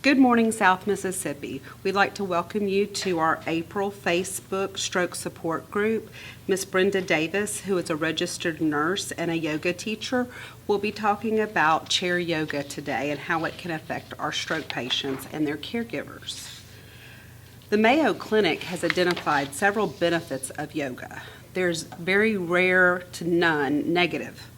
Good morning, South Mississippi. We'd like to welcome you to our April Facebook Stroke Support Group. Ms. Brenda Davis, who is a registered nurse and a yoga teacher, will be talking about chair yoga today and how it can affect our stroke patients and their caregivers. The Mayo Clinic has identified several benefits of yoga. There's very rare to none negative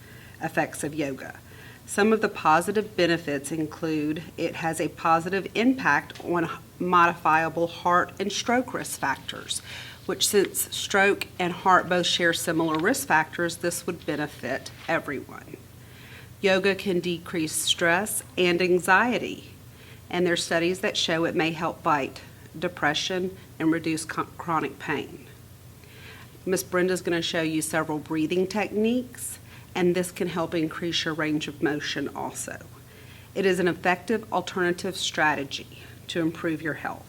effects of yoga. Some of the positive benefits include it has a positive impact on modifiable heart and stroke risk factors, which since stroke and heart both share similar risk factors, this would benefit everyone. Yoga can decrease stress and anxiety, and there are studies that show it may help fight depression and reduce chronic pain. Ms. Brenda is going to show you several breathing techniques, and this can help increase your range of motion also. It is an effective alternative strategy to improve your health.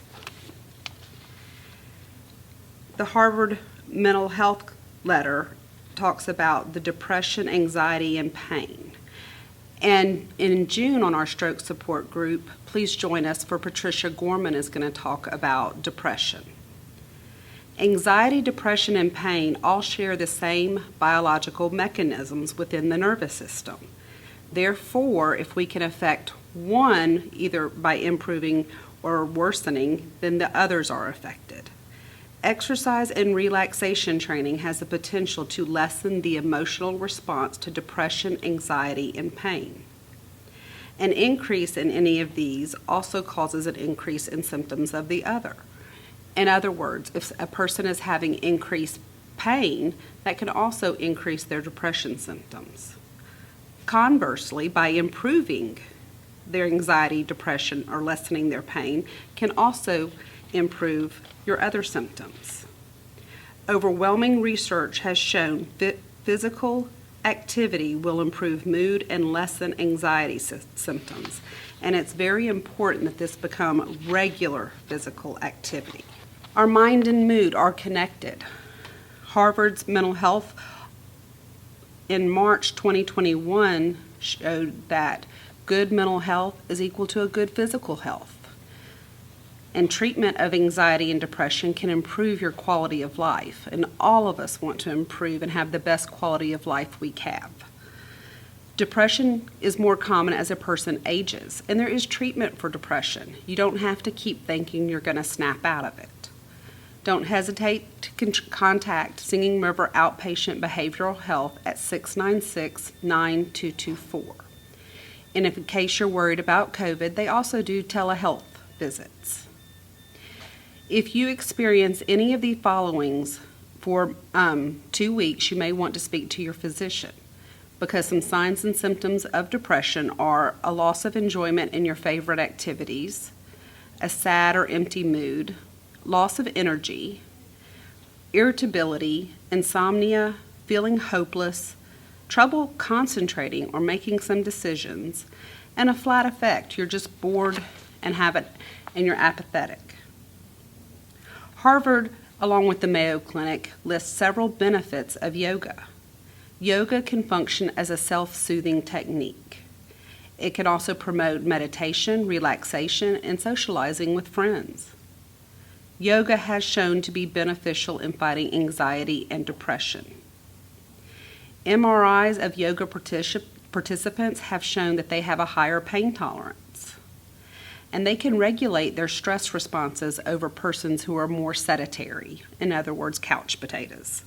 The Harvard Mental Health Letter talks about the depression, anxiety, and pain. And in June on our stroke support group, please join us for Patricia Gorman is going to talk about depression. Anxiety, depression, and pain all share the same biological mechanisms within the nervous system. Therefore, if we can affect one either by improving or worsening, then the others are affected. Exercise and relaxation training has the potential to lessen the emotional response to depression, anxiety, and pain. An increase in any of these also causes an increase in symptoms of the other. In other words, if a person is having increased pain, that can also increase their depression symptoms. Conversely, by improving their anxiety, depression, or lessening their pain, can also improve your other symptoms. Overwhelming research has shown physical activity will improve mood and lessen anxiety symptoms, and it's very important that this become regular physical activity. Our mind and mood are connected. Harvard's mental health in March 2021 showed that good mental health is equal to a good physical health. And treatment of anxiety and depression can improve your quality of life. And all of us want to improve and have the best quality of life we have. Depression is more common as a person ages, and there is treatment for depression. You don't have to keep thinking you're going to snap out of it. Don't hesitate to contact Singing River Outpatient Behavioral Health at 696-9224. And if in case you're worried about COVID, they also do telehealth visits. If you experience any of the followings for 2 weeks, you may want to speak to your physician, because some signs and symptoms of depression are a loss of enjoyment in your favorite activities, a sad or empty mood, loss of energy, irritability, insomnia, feeling hopeless, trouble concentrating or making some decisions, and a flat affect. You're just bored and you're apathetic. Harvard, along with the Mayo Clinic, lists several benefits of yoga. Yoga can function as a self-soothing technique. It can also promote meditation, relaxation, and socializing with friends. Yoga has shown to be beneficial in fighting anxiety and depression. MRIs of yoga participants have shown that they have a higher pain tolerance, and they can regulate their stress responses over persons who are more sedentary, in other words, couch potatoes.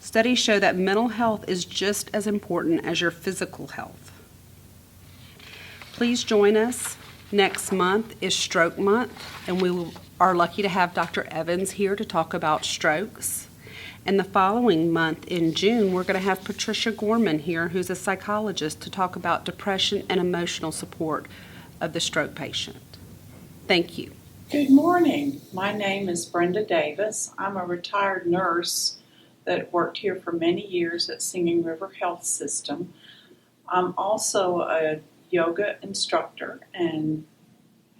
Studies show that mental health is just as important as your physical health. Please join us. Next month is Stroke Month, and we are lucky to have Dr. Evans here to talk about strokes. And the following month in June, we're going to have Patricia Gorman here, who's a psychologist, to talk about depression and emotional support of the stroke patient. Thank you. Good morning. My name is Brenda Davis. I'm a retired nurse that worked here for many years at Singing River Health System. I'm also a yoga instructor and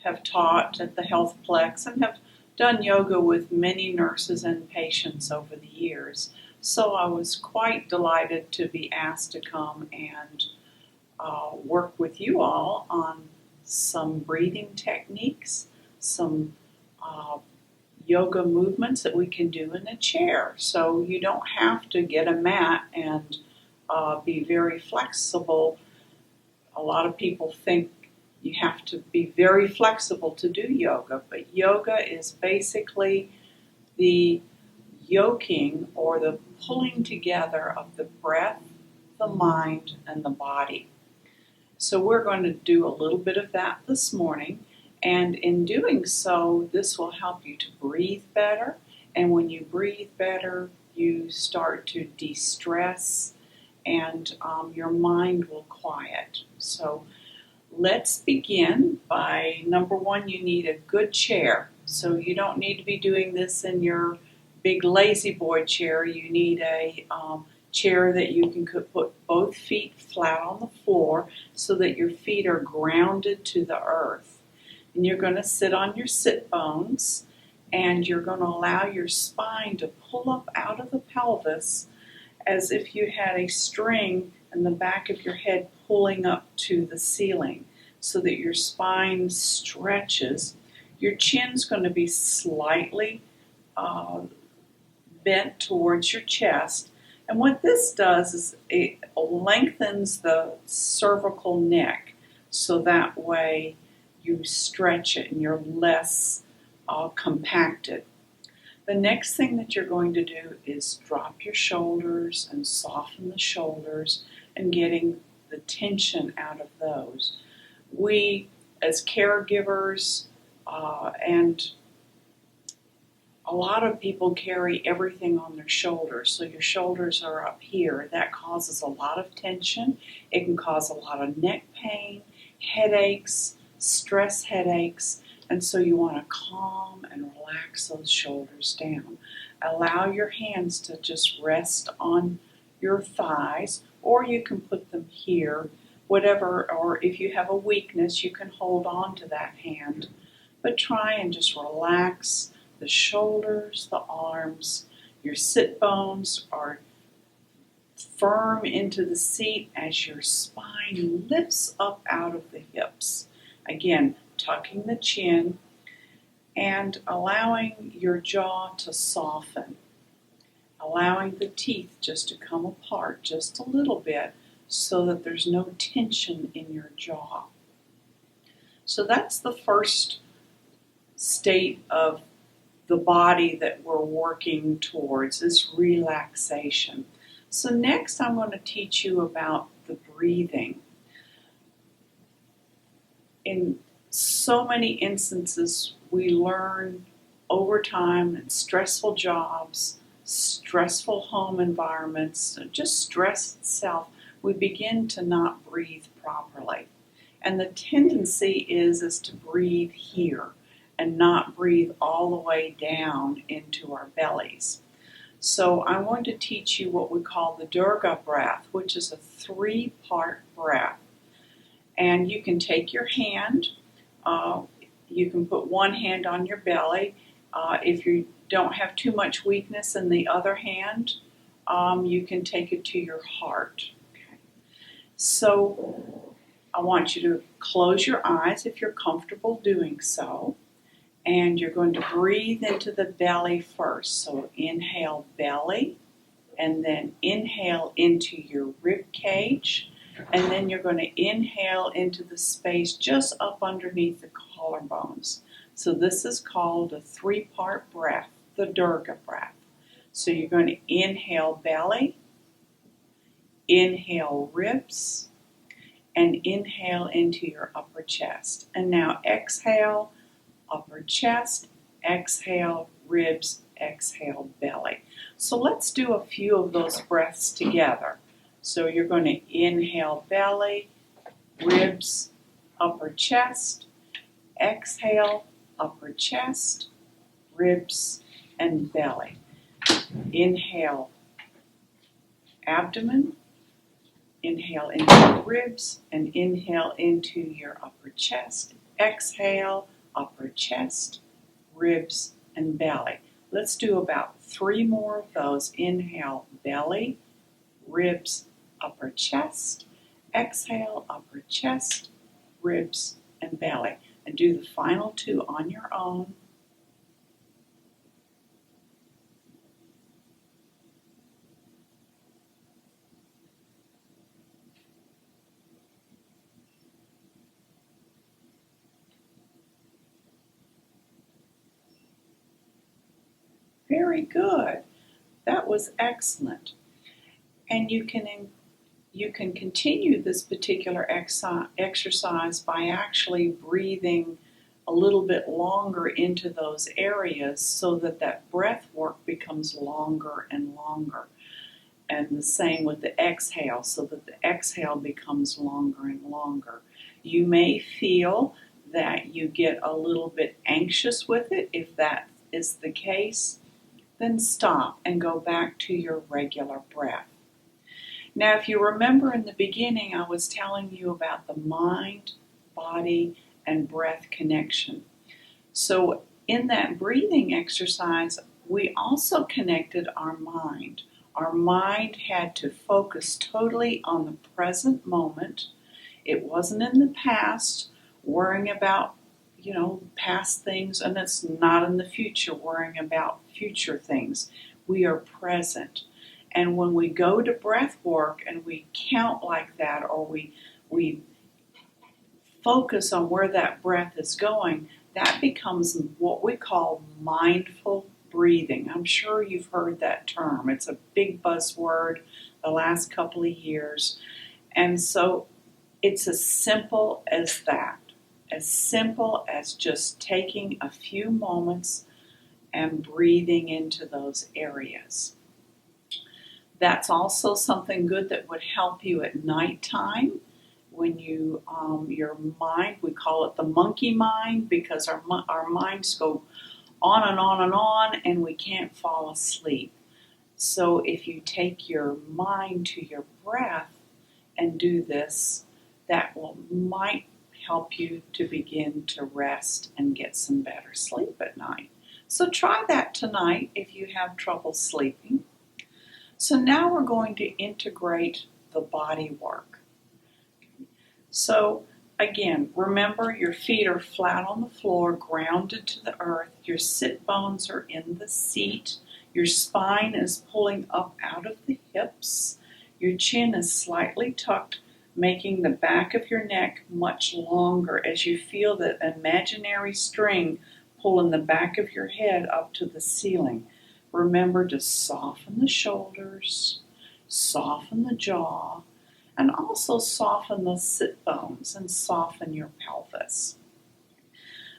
have taught at the Healthplex and have done yoga with many nurses and patients over the years. So I was quite delighted to be asked to come and work with you all on some breathing techniques, some yoga movements that we can do in a chair. So you don't have to get a mat and be very flexible. A lot of people think you have to be very flexible to do yoga, but yoga is basically the yoking or the pulling together of the breath, the mind, and the body. So we're going to do a little bit of that this morning, and in doing so, this will help you to breathe better, and when you breathe better, you start to de-stress, and your mind will quiet. So let's begin by, number one, you need a good chair. So you don't need to be doing this in your big lazy boy chair. You need a chair that you can put both feet flat on the floor so that your feet are grounded to the earth. And you're going to sit on your sit bones, and you're going to allow your spine to pull up out of the pelvis as if you had a string in the back of your head pulling up to the ceiling so that your spine stretches. Your chin's going to be slightly bent towards your chest. And what this does is it lengthens the cervical neck so that way you stretch it and you're less compacted. The next thing that you're going to do is drop your shoulders and soften the shoulders and getting the tension out of those. We, as caregivers, and a lot of people carry everything on their shoulders, so your shoulders are up here. That causes a lot of tension. It can cause a lot of neck pain, headaches, stress headaches, and so you want to calm and relax those shoulders down. Allow your hands to just rest on your thighs, or you can put them here, whatever, or if you have a weakness, you can hold on to that hand. But try and just relax the shoulders, the arms. Your sit bones are firm into the seat as your spine lifts up out of the hips. Again, tucking the chin and allowing your jaw to soften. Allowing the teeth just to come apart just a little bit so that there's no tension in your jaw. So that's the first state of the body that we're working towards, is relaxation. So next I'm going to teach you about the breathing. In so many instances, we learn over time in stressful jobs, stressful home environments, just stress itself, we begin to not breathe properly. And the tendency is to breathe here and not breathe all the way down into our bellies. So I'm going to teach you what we call the Durga Breath, which is a 3-part breath. And you can take your hand, you can put one hand on your belly. If you don't have too much weakness in the other hand, you can take it to your heart. Okay. So I want you to close your eyes if you're comfortable doing so. And you're going to breathe into the belly first. So inhale belly, and then inhale into your rib cage, and then you're going to inhale into the space just up underneath the collarbones. So this is called a 3-part breath, the Durga Breath. So you're going to inhale belly, inhale ribs, and inhale into your upper chest. And now exhale, upper chest, exhale, ribs, exhale, belly. So let's do a few of those breaths together. So you're going to inhale belly, ribs, upper chest, exhale, upper chest, ribs, and belly. Inhale abdomen, inhale into your ribs, and inhale into your upper chest. Exhale, upper chest, ribs, and belly. Let's do about 3 more of those. Inhale, belly, ribs, upper chest. Exhale, upper chest, ribs, and belly. And do the final two on your own. Very good. That was excellent. And you can continue this particular exercise by actually breathing a little bit longer into those areas so that that breath work becomes longer and longer. And the same with the exhale, so that the exhale becomes longer and longer. You may feel that you get a little bit anxious with it. If that is the case, then stop and go back to your regular breath. Now, if you remember in the beginning, I was telling you about the mind, body, and breath connection. So in that breathing exercise, we also connected our mind. Our mind had to focus totally on the present moment. It wasn't in the past, worrying about, past things, and it's not in the future, worrying about future things. We are present. And when we go to breath work and we count like that, or we focus on where that breath is going, that becomes what we call mindful breathing. I'm sure you've heard that term. It's a big buzzword the last couple of years. And so it's as simple as that. As simple as just taking a few moments and breathing into those areas. That's also something good that would help you at nighttime when you, your mind, we call it the monkey mind, because our minds go on and on and on and we can't fall asleep. So if you take your mind to your breath and do this, that might help you to begin to rest and get some better sleep at night. So try that tonight if you have trouble sleeping. So now we're going to integrate the body work. So again, remember your feet are flat on the floor, grounded to the earth. Your sit bones are in the seat. Your spine is pulling up out of the hips. Your chin is slightly tucked, making the back of your neck much longer as you feel that imaginary string pulling the back of your head up to the ceiling. Remember to soften the shoulders, soften the jaw, and also soften the sit bones and soften your pelvis.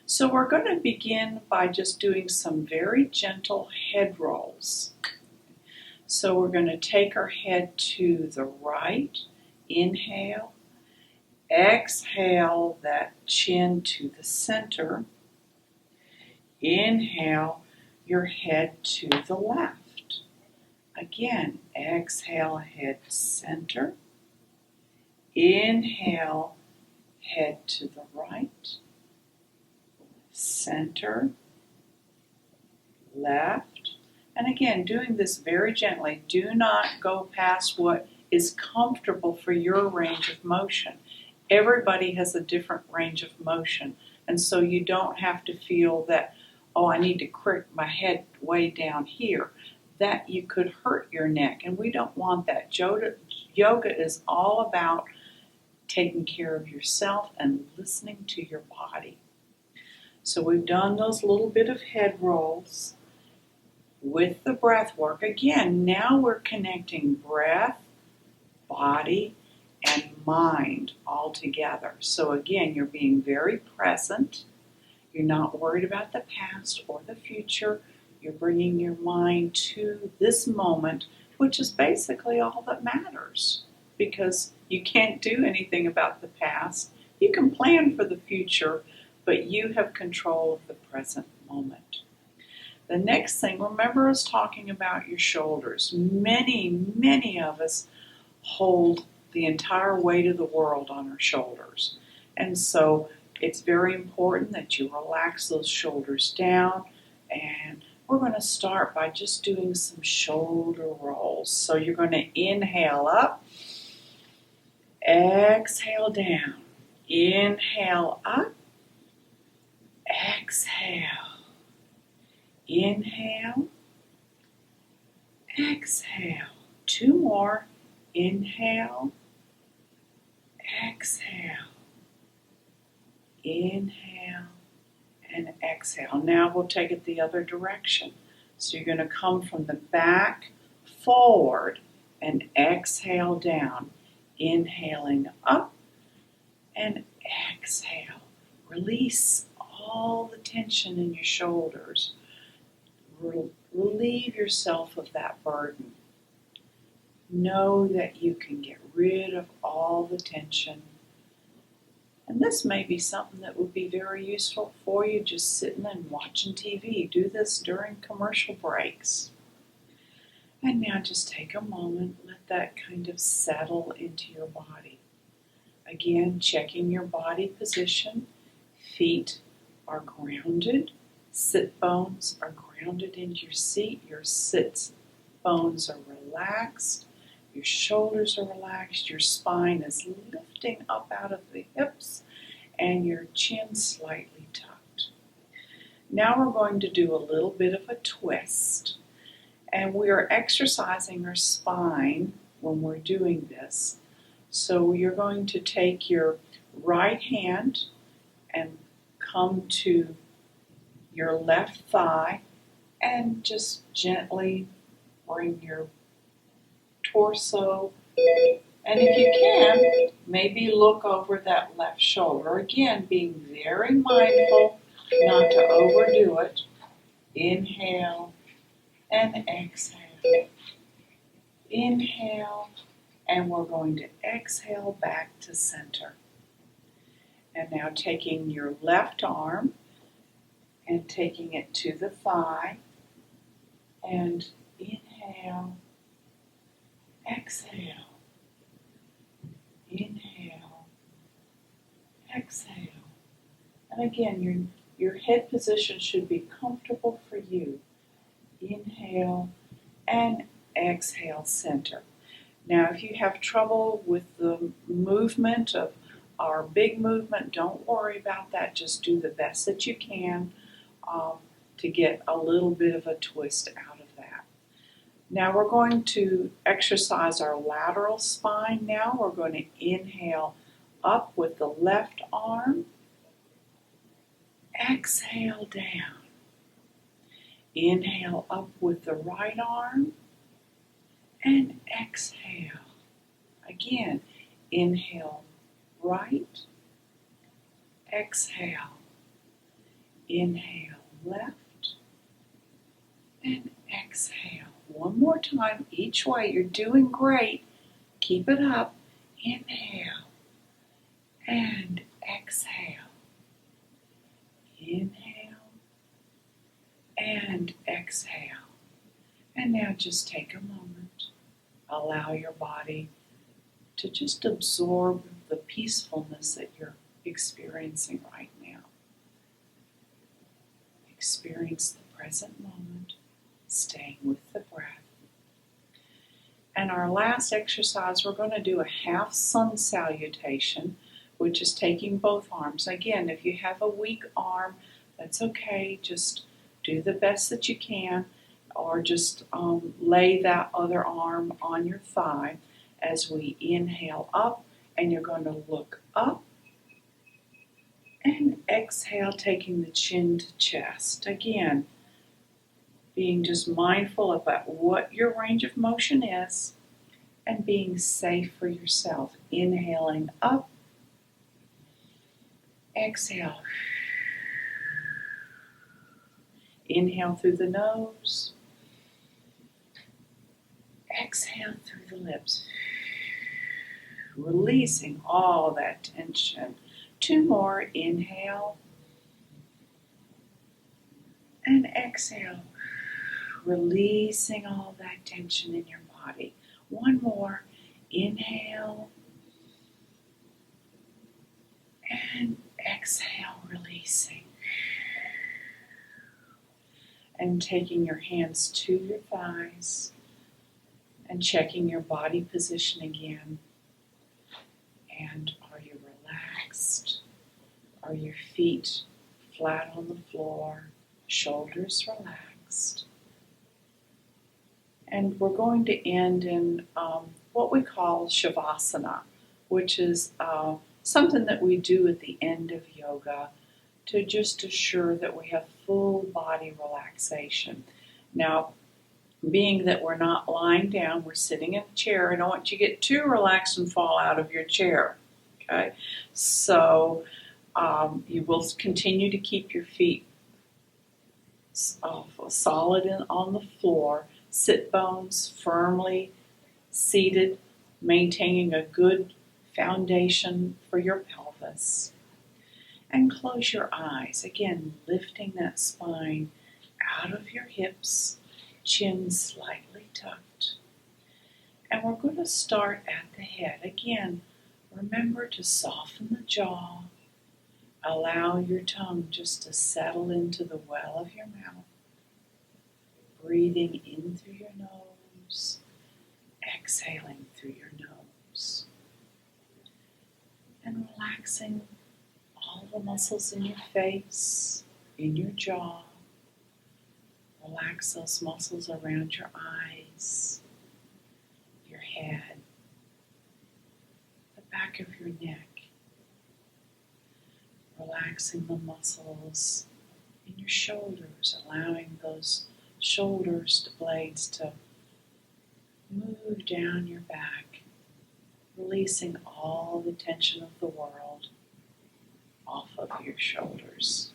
So we're going to begin by just doing some very gentle head rolls. So we're going to take our head to the right. Inhale. Exhale that chin to the center. Inhale your head to the left. Again, exhale, head center. Inhale, head to the right. Center. Left. And again, doing this very gently. Do not go past what is comfortable for your range of motion. Everybody has a different range of motion. And so you don't have to feel that, oh, I need to crick my head way down here. That you could hurt your neck, and we don't want that. Yoga is all about taking care of yourself and listening to your body. So we've done those little bit of head rolls with the breath work. Again, now we're connecting breath, body, and mind all together. So again, you're being very present. You're not worried about the past or the future. You're bringing your mind to this moment, which is basically all that matters, because you can't do anything about the past. You can plan for the future, but you have control of the present moment. The next thing, remember us talking about your shoulders. Many of us hold the entire weight of the world on our shoulders. And so it's very important that you relax those shoulders down, and we're going to start by just doing some shoulder rolls. So you're going to inhale up, exhale down. Inhale up. Exhale. Inhale. Exhale. 2 more. Inhale. Exhale. Inhale and exhale. Now we'll take it the other direction. So you're going to come from the back forward and exhale down. Inhaling up and exhale. Release all the tension in your shoulders. Relieve yourself of that burden. Know that you can get rid of all the tension. And this may be something that would be very useful for you just sitting and watching TV. Do this during commercial breaks. And now just take a moment, let that kind of settle into your body. Again, checking your body position. Feet are grounded. Sit bones are grounded into your seat. Your sit bones are relaxed. Your shoulders are relaxed. Your spine is lifting up out of the hips and your chin slightly tucked. Now we're going to do a little bit of a twist. And we are exercising our spine when we're doing this. So you're going to take your right hand and come to your left thigh and just gently bring your torso, and if you can, maybe look over that left shoulder. Again, being very mindful not to overdo it. Inhale and exhale. Inhale, and we're going to exhale back to center. And now taking your left arm and taking it to the thigh, and inhale. Exhale. Inhale. Exhale. And again, your head position should be comfortable for you. Inhale and exhale, center. Now, if you have trouble with the movement of our big movement, don't worry about that. Just do the best that you can to get a little bit of a twist out of that. Now we're going to exercise our lateral spine now. We're going to inhale up with the left arm. Exhale down. Inhale up with the right arm. And exhale. Again, inhale right. Exhale. Inhale left. And exhale. One more time each way. You're doing great. Keep it up. Inhale and exhale. Inhale and exhale. And now just take a moment. Allow your body to just absorb the peacefulness that you're experiencing right now. Experience the present moment. Staying with the breath. And our last exercise, we're going to do a half Sun Salutation, which is taking both arms. Again, if you have a weak arm, that's okay. Just do the best that you can, or just lay that other arm on your thigh as we inhale up, and you're going to look up and exhale, taking the chin to chest. Again, being just mindful about what your range of motion is and being safe for yourself. Inhaling up, exhale. Inhale through the nose, exhale through the lips. Releasing all that tension. 2 more, inhale and exhale. Releasing all that tension in your body. 1 more. Inhale. And exhale, releasing. And taking your hands to your thighs and checking your body position again. And are you relaxed? relaxed? Are your feet flat on the floor, shoulders relaxed? And we're going to end in what we call Shavasana, which is something that we do at the end of yoga to just assure that we have full body relaxation. Now, being that we're not lying down, we're sitting in a chair, I don't want you to get too relaxed and fall out of your chair. Okay? So you will continue to keep your feet solid on the floor, sit bones firmly seated, maintaining a good foundation for your pelvis. And close your eyes, again, lifting that spine out of your hips, chin slightly tucked. And we're going to start at the head. Again, remember to soften the jaw. Allow your tongue just to settle into the well of your mouth. Breathing in through your nose, exhaling through your nose. And relaxing all the muscles in your face, in your jaw. Relax those muscles around your eyes, your head, the back of your neck. Relaxing the muscles in your shoulders, allowing those shoulders blades to move down your back, releasing all the tension of the world off of your shoulders.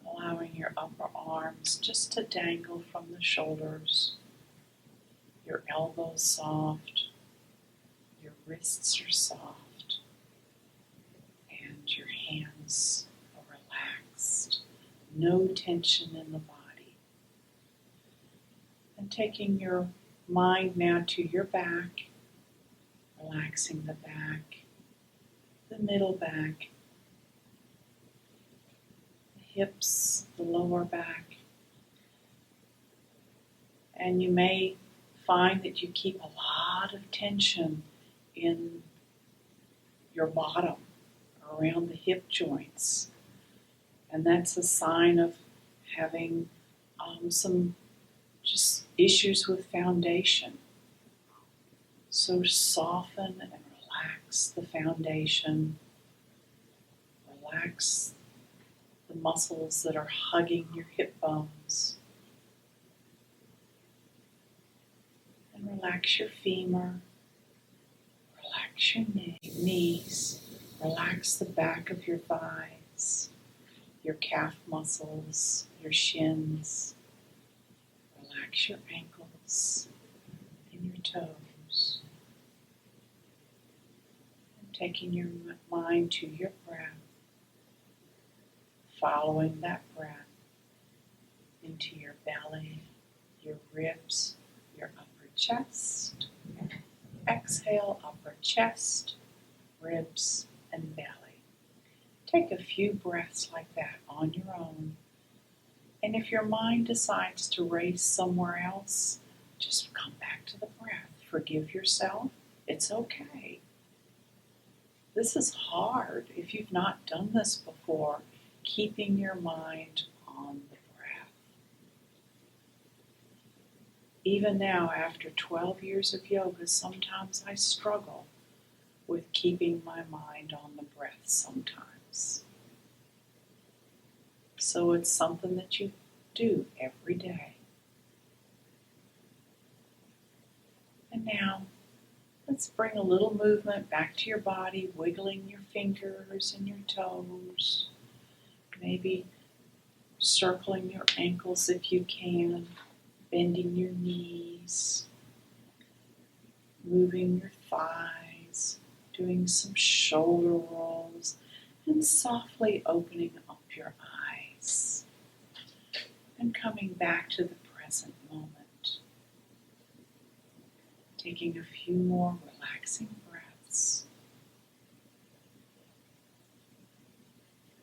Allowing your upper arms just to dangle from the shoulders, your elbows soft, your wrists are soft, and your hands are relaxed. No tension in the body. And taking your mind now to your back, relaxing the back, the middle back, the hips, the lower back. And you may find that you keep a lot of tension in your bottom, around the hip joints. And that's a sign of having some just issues with foundation. So soften and relax the foundation. Relax the muscles that are hugging your hip bones. And relax your femur. Relax your knees. Relax the back of your thighs, your calf muscles, your shins. Relax your ankles and your toes. And taking your mind to your breath, following that breath into your belly, your ribs, your upper chest. Exhale, upper chest, ribs, and belly. Take a few breaths like that on your own. And if your mind decides to race somewhere else, just come back to the breath. Forgive yourself. It's okay. This is hard if you've not done this before, keeping your mind on the breath. Even now, after 12 years of yoga, sometimes I struggle with keeping my mind on the breath sometimes. So it's something that you do every day. And now, let's bring a little movement back to your body, wiggling your fingers and your toes. Maybe circling your ankles if you can, bending your knees, moving your thighs, doing some shoulder rolls, and softly opening up your eyes. And coming back to the present moment. Taking a few more relaxing breaths.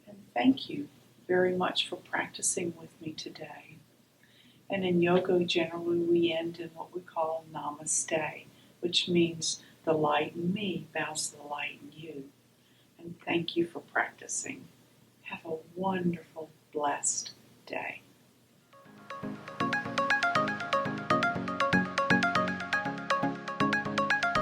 And thank you very much for practicing with me today. And in yoga, generally, we end in what we call Namaste, which means the light in me bows to the light in you. and thank you for practicing. Have a wonderful, blessed day.